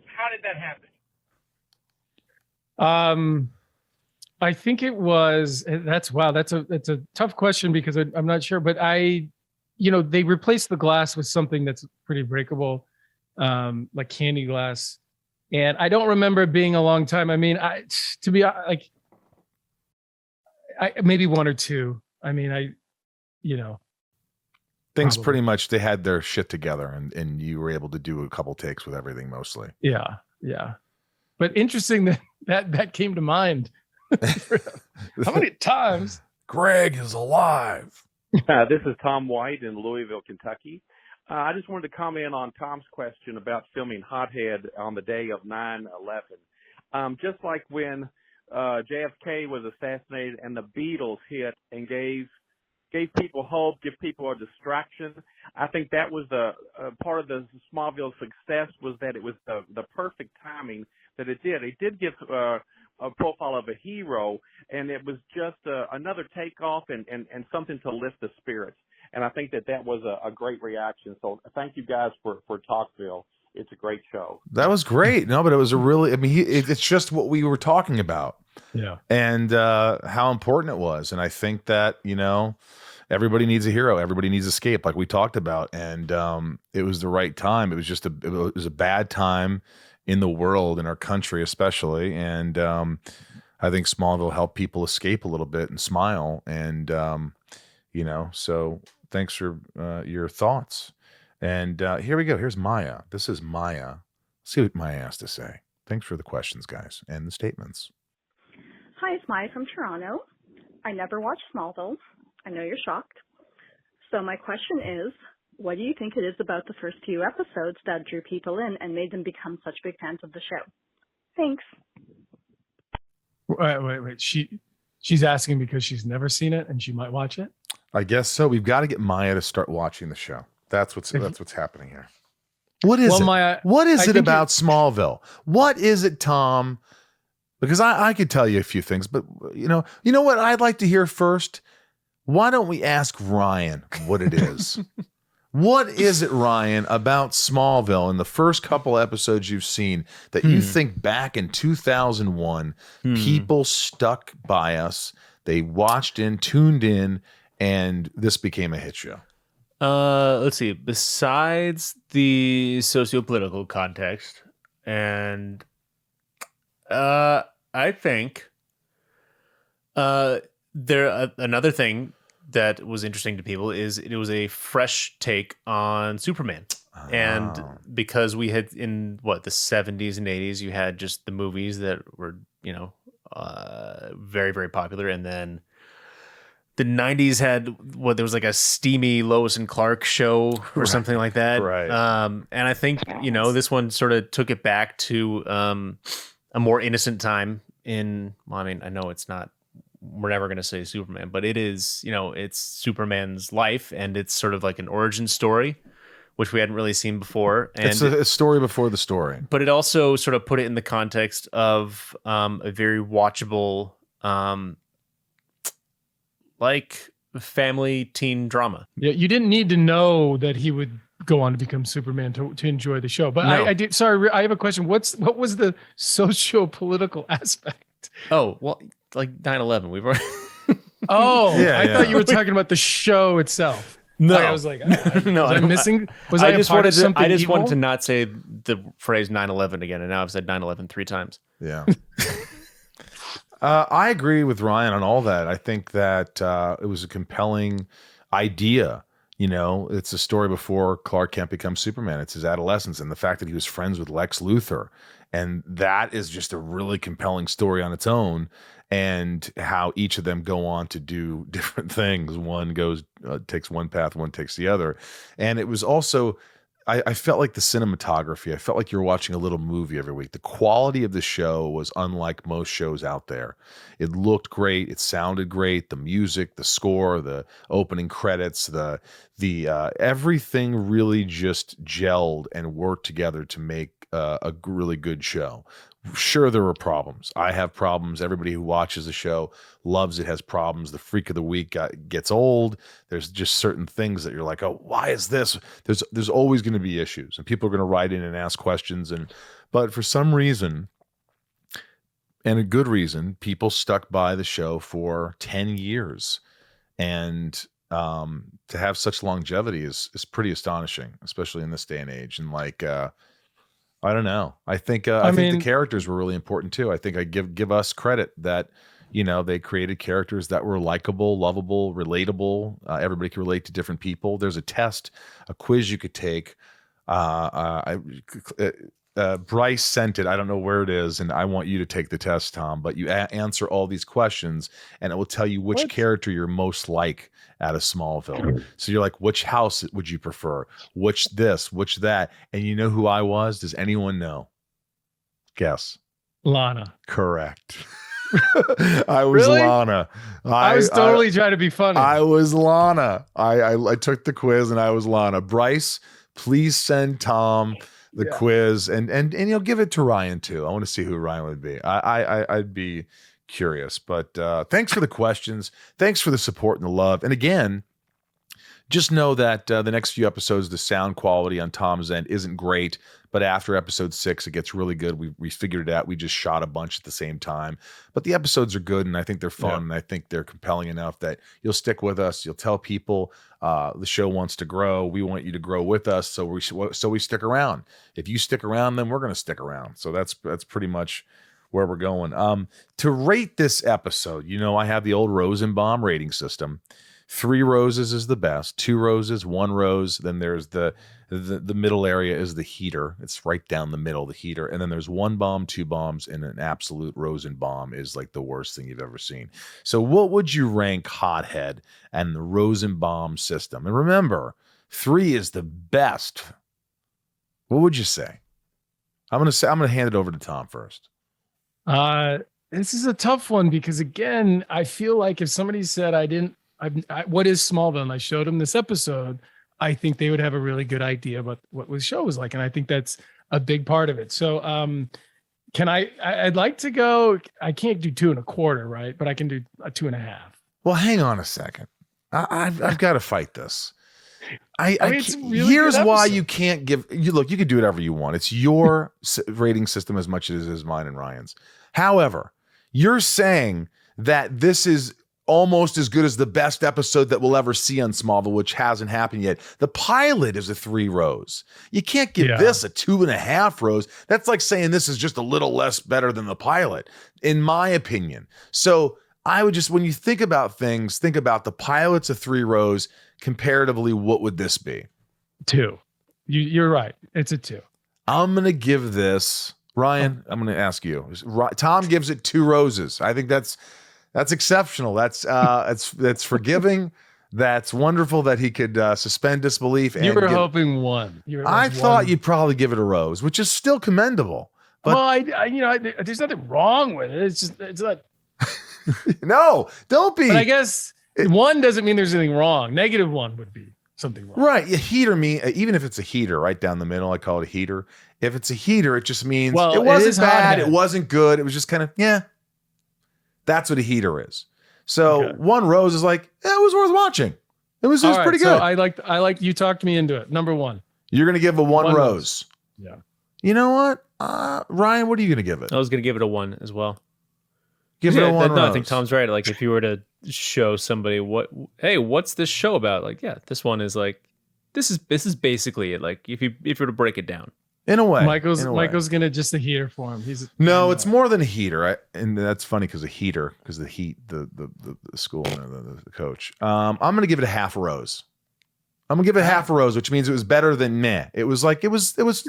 how did that happen? I think it was, that's a tough question because I'm not sure, but they replaced the glass with something that's pretty breakable, like candy glass. And I don't remember it being a long time. I mean, maybe one or two. I mean, Things probably. pretty much, they had their shit together, and you were able to do a couple takes with everything mostly. Yeah. But interesting that came to mind. How many times? Greg is alive. This is Tom White in Louisville, Kentucky. I just wanted to comment on Tom's question about filming Hothead on the day of 9/11. Just like when JFK was assassinated and the Beatles hit and gave people hope, give people a distraction. I think that was the part of the Smallville success, was that it was the perfect timing that it did. It did give a profile of a hero, and it was just another takeoff and something to lift the spirits. And I think that was a great reaction. So thank you guys for Talkville. It's a great show. That was great. No, but it was it's just what we were talking about. Yeah. And how important it was. And I think that, everybody needs a hero. Everybody needs escape, like we talked about. And it was the right time. It was just it was a bad time in the world, in our country especially. And I think Smallville helped people escape a little bit and smile. And, so thanks for your thoughts. And here we go. Here's Maya. This is Maya. Let's see what Maya has to say. Thanks for the questions, guys, and the statements. Hi, it's Maya from Toronto. I never watched Smallville. I know you're shocked. So my question is, what do you think it is about the first few episodes that drew people in and made them become such big fans of the show? Thanks. Wait. She's asking because she's never seen it and she might watch it? I guess so. We've got to get Maya to start watching the show. That's what's happening here. What is it? Maya, what is it about Smallville? What is it, Tom? Because I could tell you a few things, but you know what I'd like to hear first? Why don't we ask Ryan what it is? What is it, Ryan, about Smallville in the first couple episodes you've seen that you think back in 2001, people stuck by us, they watched in, tuned in, and this became a hit show? Let's see. Besides the socio-political context, and I think another thing that was interesting to people is it was a fresh take on Superman. And because we had in the 70s and 80s, you had just the movies that were, very, very popular. And then the 90s had there was like a steamy Lois and Clark show or something like that. Right. And I think, this one sort of took it back to a more innocent time I know it's not, we're never going to say Superman, but it is, it's Superman's life, and it's sort of like an origin story, which we hadn't really seen before. And it's a story before the story. But it also sort of put it in the context of a very watchable, like family teen drama. Yeah, you didn't need to know that he would go on to become Superman to enjoy the show. But No. I did. Sorry, I have a question. What was the socio-political aspect? Oh, well, like 9/11. We've already. Oh, Yeah, I thought you were talking about the show itself. No, I was like, no, was I missing? Was I I just a part wanted of to. something I just evil? wanted to not say the phrase 9/11 again, and now I've said 9/11 3 times. Yeah. I agree with Ryan on all that. I think that it was a compelling idea. It's a story before Clark Kent becomes Superman. It's his adolescence, and the fact that he was friends with Lex Luthor. And that is just a really compelling story on its own, and how each of them go on to do different things. One takes one path, one takes the other. And it was also, I felt like the cinematography, I felt like you were watching a little movie every week. The quality of the show was unlike most shows out there. It looked great. It sounded great. The music, the score, the opening credits, the everything really just gelled and worked together to make a really good show. Sure, there were problems. I have problems. Everybody who watches the show loves it, has problems. The Freak of the Week gets old. There's just certain things that you're like, oh, why is this? There's always going to be issues, and people are going to write in and ask questions. But for some reason, and a good reason, people stuck by the show for 10 years. And to have such longevity is pretty astonishing, especially in this day and age. And I don't know. I think the characters were really important too. I think I give us credit that they created characters that were likable, lovable, relatable. Everybody can relate to different people. There's a quiz you could take. Bryce sent it. I don't know where it is, and I want you to take the test, Tom. But you answer all these questions, and it will tell you which character you're most like out of Smallville. So you're like, which house would you prefer? Which this? Which that? And you know who I was? Does anyone know? Guess. Lana. Correct. I was Really? Lana. I was totally trying to be funny. I was Lana. I took the quiz and I was Lana. Bryce, please send Tom the quiz and give it to Ryan too. I want to see who Ryan would be. I'd be curious, but thanks for the questions. Thanks for the support and the love. And again, just know that the next few episodes, the sound quality on Tom's end isn't great, but after episode 6, it gets really good. We figured it out. We just shot a bunch at the same time, but the episodes are good, and I think they're fun, and I think they're compelling enough that you'll stick with us. You'll tell people the show wants to grow. We want you to grow with us, so we stick around. If you stick around, then we're going to stick around. So that's pretty much where we're going. To rate this episode, I have the old Rosenbaum rating system. 3 roses is the best, 2 roses, 1 rose. Then there's the middle area is the heater. It's right down the middle, the heater. And then there's 1 bomb, 2 bombs, and an absolute Rosenbaum is like the worst thing you've ever seen. So what would you rank Hothead and the Rosenbaum system? And remember, 3 is the best. What would you say? I'm gonna hand it over to Tom first. This is a tough one because again, I feel like if somebody said what is Smallville, and I showed them this episode, I think they would have a really good idea about what the show was like, and I think that's a big part of it. So, I'd like to go. I can't do 2 1/4, right? But I can do a 2 1/2. Well, hang on a second. I've got to fight this. It's really here's good why episode. you can't give. You can do whatever you want. It's your rating system as much as it is mine and Ryan's. However, you're saying that this is almost as good as the best episode that we'll ever see on Smallville, which hasn't happened yet. The pilot is a 3 rose. You can't give this a 2.5 rose. That's like saying this is just a little less better than the pilot, in my opinion. So I would just, when you think about things, think about the pilot's a 3 rose. Comparatively, what would this be? 2. You're right. It's a 2. I'm going to give this, Ryan, I'm going to ask you. Tom gives it 2 roses. I think that's exceptional. That's forgiving. That's wonderful that he could suspend disbelief. You were hoping 1. I thought you'd probably give it a rose, which is still commendable. But well, there's nothing wrong with it. It's not. No, don't be. But I guess 1 doesn't mean there's anything wrong. -1 would be something wrong. Right. A heater even if it's a heater right down the middle, I call it a heater. If it's a heater, it just means it wasn't bad. It wasn't good. It was just kind of, that's what a heater is. So 1 rose is like, it was worth watching. It was pretty good. So I like you talked me into it. Number 1. You're going to give a 1 rose. Yeah. You know what? Ryan, what are you going to give it? I was going to give it a 1 as well. Give it a 1 rose. No, I think Tom's right. Like if you were to show somebody what's this show about? Like, this one is like, this is basically it. Like if you were to break it down. In a way. Michael's going to just a heater for him. It's more than a heater. And that's funny because the heat, the school, the coach. I'm going to give it a half a rose. I'm going to give it half a rose, which means it was better than meh. It was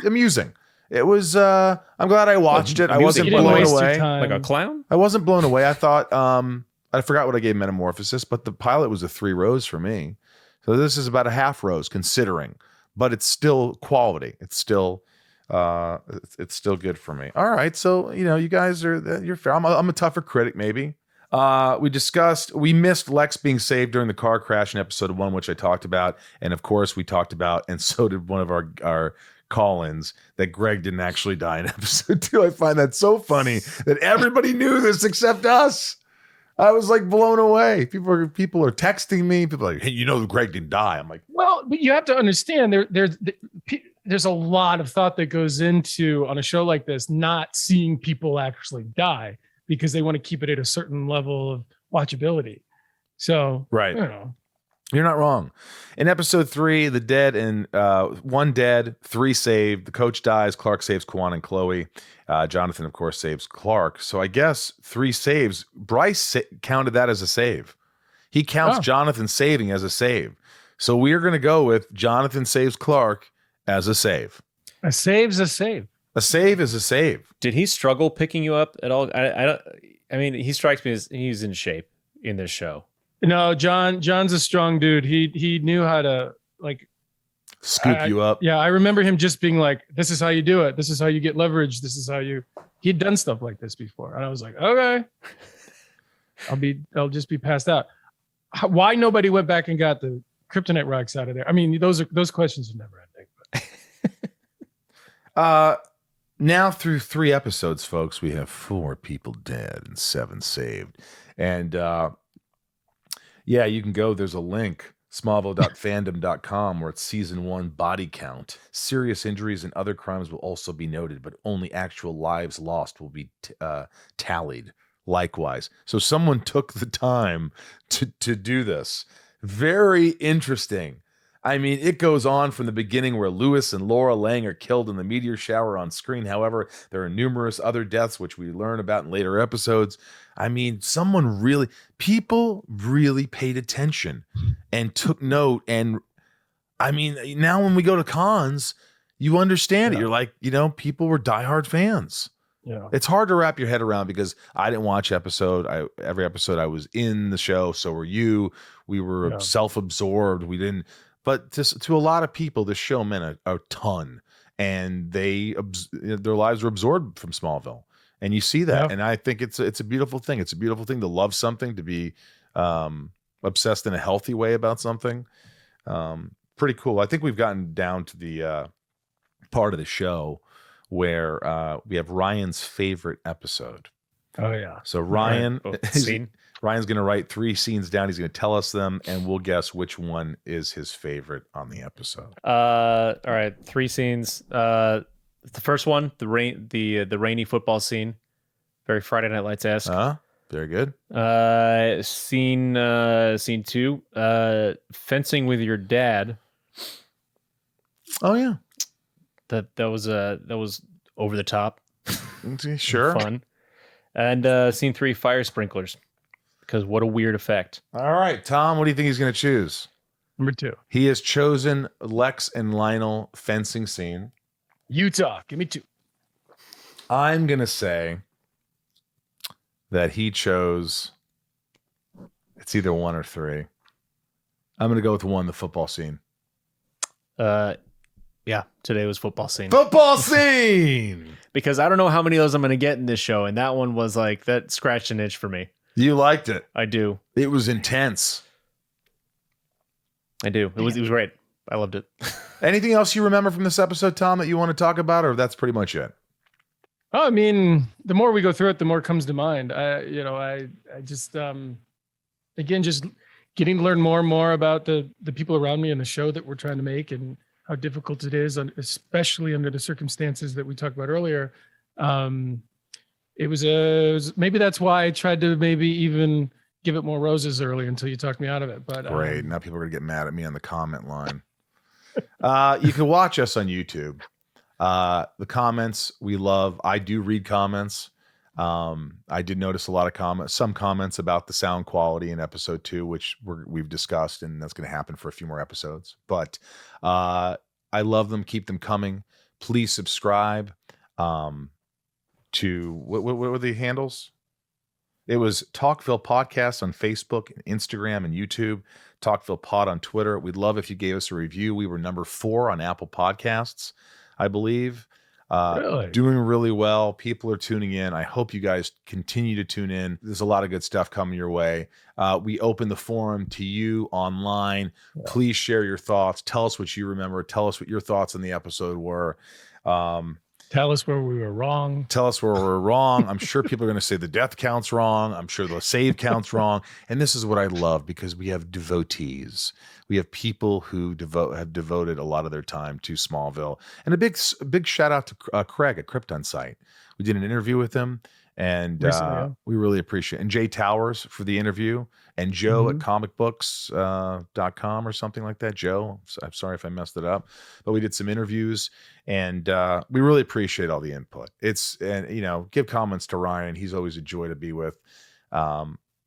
amusing. It was, I'm glad I watched it. I wasn't blown away. Like a clown? I wasn't blown away. I thought, I forgot what I gave Metamorphosis, but the pilot was a 3 rose for me. So this is about a half rose considering, but it's still quality. It's still good for me. All right. So, you guys you're fair. I'm a tougher critic maybe. We missed Lex being saved during the car crash in episode 1, which I talked about. And of course we talked about, and so did one of our call-ins, that Greg didn't actually die in episode 2. I find that so funny that everybody knew this except us. I was like blown away. People are texting me. People are like, hey, Greg didn't die. I'm like, well, but you have to understand there's a lot of thought that goes into, on a show like this, not seeing people actually die because they want to keep it at a certain level of watchability. So, right. You're not wrong. In episode 3, the dead and 1 dead, 3 saved. The coach dies. Clark saves Kwan and Chloe. Jonathan, of course, saves Clark. So I guess 3 saves. Bryce counted that as a save. He counts Jonathan saving as a save. So we're going to go with Jonathan saves Clark as a save. A save's a save. A save is a save. Did he struggle picking you up at all? I mean, he strikes me as he's in shape in this show. No, John's a strong dude. He knew how to scoop you up. Yeah, I remember him just being like, "This is how you do it. This is how you get leverage. This is how you." He'd done stuff like this before, and I was like, "Okay, I'll just be passed out." Why nobody went back and got the kryptonite rocks out of there? I mean, those questions are never ending. Now through 3 episodes, folks, we have 4 people dead and 7 saved, and you can go. There's a link, smallville.fandom.com, where it's season 1 body count. Serious injuries and other crimes will also be noted, but only actual lives lost will be tallied likewise. So someone took the time to do this. Very interesting. I mean, it goes on from the beginning where Lewis and Laura Lang are killed in the meteor shower on screen. However, there are numerous other deaths, which we learn about in later episodes. I mean, people really paid attention and took note. And I mean, now when we go to cons, you understand it. You're like, people were diehard fans. Yeah. It's hard to wrap your head around because I didn't watch every episode I was in the show. So were you. We were self-absorbed. We didn't. But to a lot of people, this show meant a ton, and their lives were absorbed from Smallville, and you see that. And I think it's a beautiful thing. It's a beautiful thing to love something, to be obsessed in a healthy way about something. Pretty cool. I think we've gotten down to the part of the show where we have Ryan's favorite episode. Oh yeah. So Ryan, scene. Ryan's going to write 3 scenes down. He's going to tell us them, and we'll guess which one is his favorite on the episode. All right, 3 scenes. The first one, the rainy football scene, very Friday Night Lights-esque. Very good. Scene 2, fencing with your dad. Oh yeah, That was over the top. Sure. Fun. And scene 3, fire sprinklers, because what a weird effect. All right, Tom, what do you think he's going to choose? Number 2. He has chosen Lex and Lionel fencing scene. Utah. Give me 2. I'm going to say that he chose, it's either 1 or 3. I'm going to go with 1, the football scene. Yeah, today was football scene. Football scene! Because I don't know how many of those I'm going to get in this show, and that one was like, that scratched an itch for me. You liked it. I do. It was intense. I do. It was great. I loved it. Anything else you remember from this episode, Tom, that you want to talk about, or that's pretty much it? Oh, I mean, the more we go through it, the more comes to mind. I just, again, just getting to learn more and more about the people around me and the show that we're trying to make and how difficult it is, especially under the circumstances that we talked about earlier. It was maybe that's why I tried to maybe even give it more roses early until you talked me out of it. But great. Now people are going to get mad at me on the comment line. You can watch us on YouTube. The comments we love. I do read comments. I did notice a lot of some comments about the sound quality in episode 2, which we've discussed, and that's going to happen for a few more episodes. But I love them. Keep them coming. Please subscribe to what were the handles? It was Talkville Podcast on Facebook, and Instagram, and YouTube. Talkville Pod on Twitter. We'd love if you gave us a review. We were number 4 on Apple Podcasts, I believe. Really? Doing really well. People are tuning in. I hope you guys continue to tune in. There's a lot of good stuff coming your way. We open the forum to you online. Yeah. Please share your thoughts. Tell us what you remember. Tell us what your thoughts on the episode were. Tell us where we were wrong. Tell us where we're wrong. I'm sure people are going to say the death count's wrong. I'm sure the save count's wrong. And this is what I love, because we have devotees. We have people who have devoted a lot of their time to Smallville. And a big shout out to Craig at Krypton Site. We did an interview with him, and we really appreciate it. And Jay Towers for the interview, and Joe at comicbooks.com or something like that. Joe, I'm sorry if I messed it up, but we did some interviews, and we really appreciate all the input. Give comments to Ryan. He's always a joy to be with.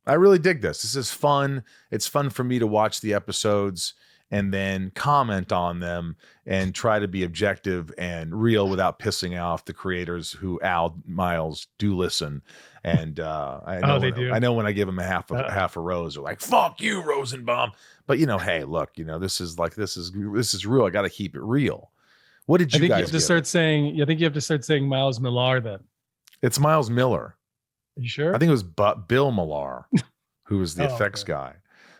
I really dig this. This is fun. It's fun for me to watch the episodes and then comment on them and try to be objective and real without pissing off the creators who Miles do listen. And I know when I give them a half a rose, they're like, "Fuck you, Rosenbaum." But hey, look, this is real. I got to keep it real. What did you guys? I think you have to start saying Miles Millar then. It's Miles Miller. Are you sure? I think it was Bill Millar, who was the effects guy.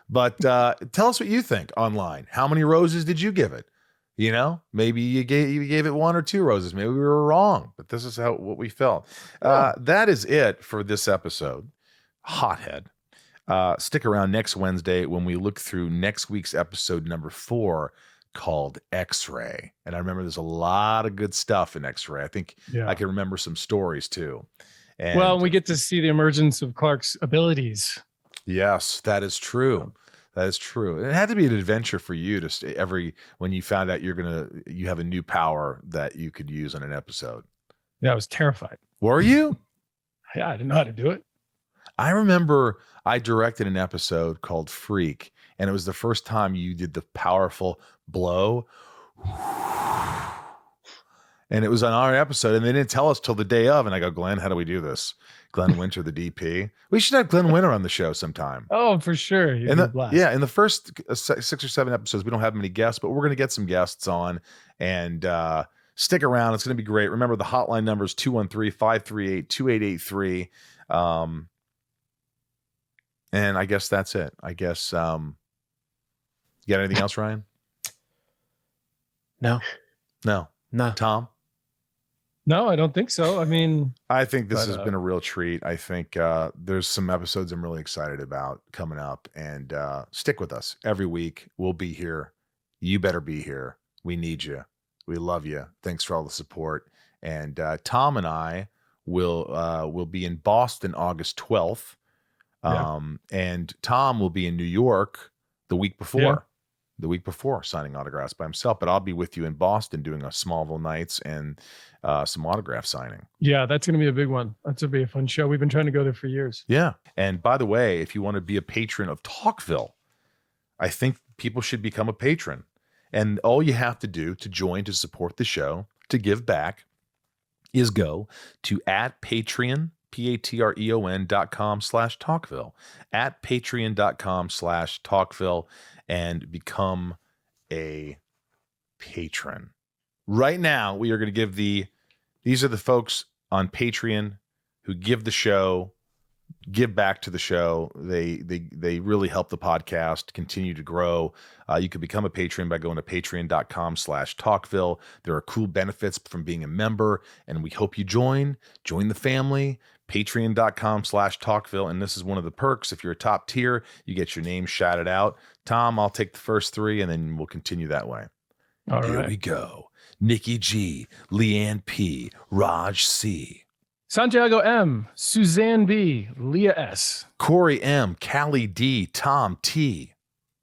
But tell us what you think online. How many roses did you give it? Maybe you gave it 1 or 2 roses. Maybe we were wrong, but this is what we felt. That is it for this episode. Hothead. Stick around next Wednesday when we look through next week's episode number 4, called X-Ray. And I remember there's a lot of good stuff in X-Ray. I think I can remember some stories too. And we get to see the emergence of Clark's abilities. Yes, that is true. That is true. It had to be an adventure for you when you found out you have a new power that you could use on an episode. Yeah, I was terrified. Were you? Yeah, I didn't know how to do it. I remember I directed an episode called Freak, and it was the first time you did the powerful blow. And it was on our episode, and they didn't tell us till the day of. And I go, "Glenn, how do we do this?" Glenn Winter, the DP. We should have Glenn Winter on the show sometime. Oh, for sure. In the first 6 or 7 episodes, we don't have many guests, but we're going to get some guests on. And stick around. It's going to be great. Remember, the hotline number is 213-538-2883. And I guess that's it. I guess, you got anything else, Ryan? No. Tom? No, I don't think so. I mean, I think this has been a real treat. I think there's some episodes I'm really excited about coming up, and stick with us every week. We'll be here. You better be here. We need you. We love you. Thanks for all the support. And Tom and I will be in Boston August 12th And Tom will be in New York the week before signing autographs by himself, but I'll be with you in Boston doing a Smallville Nights and some autograph signing. Yeah, that's going to be a big one. That's going to be a fun show. We've been trying to go there for years. Yeah. And by the way, if you want to be a patron of Talkville, I think people should become a patron. And all you have to do to join, to support the show, to give back, is go to @Patreon, patreon.com/Talkville, patreon.com/Talkville, and become a patron. Right now, we are going to give these are the folks on Patreon who give the show, give back to the show. They really help the podcast continue to grow. You can become a patron by going to patreon.com/Talkville. There are cool benefits from being a member, and we hope you join the family. Patreon.com/Talkville. And this is one of the perks. If you're a top tier, you get your name shouted out. Tom, I'll take the first three, and then we'll continue that way. All Here right. we go. Nikki G, Leanne P, Raj C, Santiago M, Suzanne B, Leah S, Corey M, Callie D, Tom T,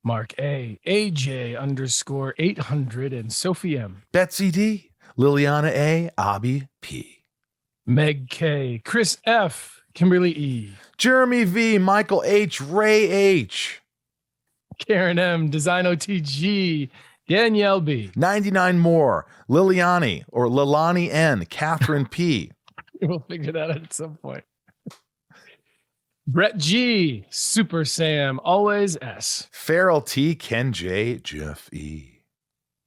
Mark A, AJ_800, and Sophie M, Betsy D, Liliana A, Abby P, Meg K, Chris F, Kimberly E, Jeremy V, Michael H, Ray H, Karen M, Design OTG, Danielle B. 99 more, Liliani or Lilani N, Catherine P, We'll figure that out at some point. Brett G, Super Sam, Always S, Farrell T, Ken J, Jeff E,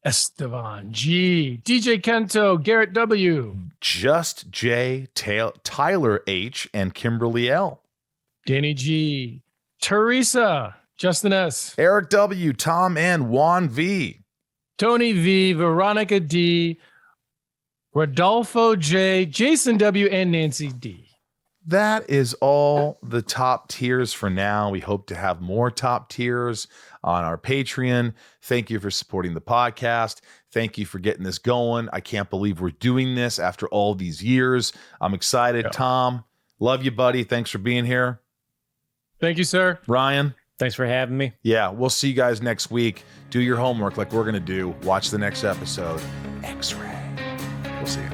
Esteban G, DJ Kento, Garrett W, Just J, Tyler H, and Kimberly L, Danny G, Teresa, Justin S, Eric W, Tom N, Juan V, Tony V, Veronica D, Rodolfo J, Jason W, and Nancy D. That is all the top tiers for now. We hope to have more top tiers on our Patreon. Thank you for supporting the podcast. Thank you for getting this going. I can't believe we're doing this after all these years. I'm excited. Yeah. Tom, love you, buddy. Thanks for being here. Thank you, sir. Ryan. Thanks for having me. Yeah, we'll see you guys next week. Do your homework like we're going to do. Watch the next episode. X-Ray. We'll see you.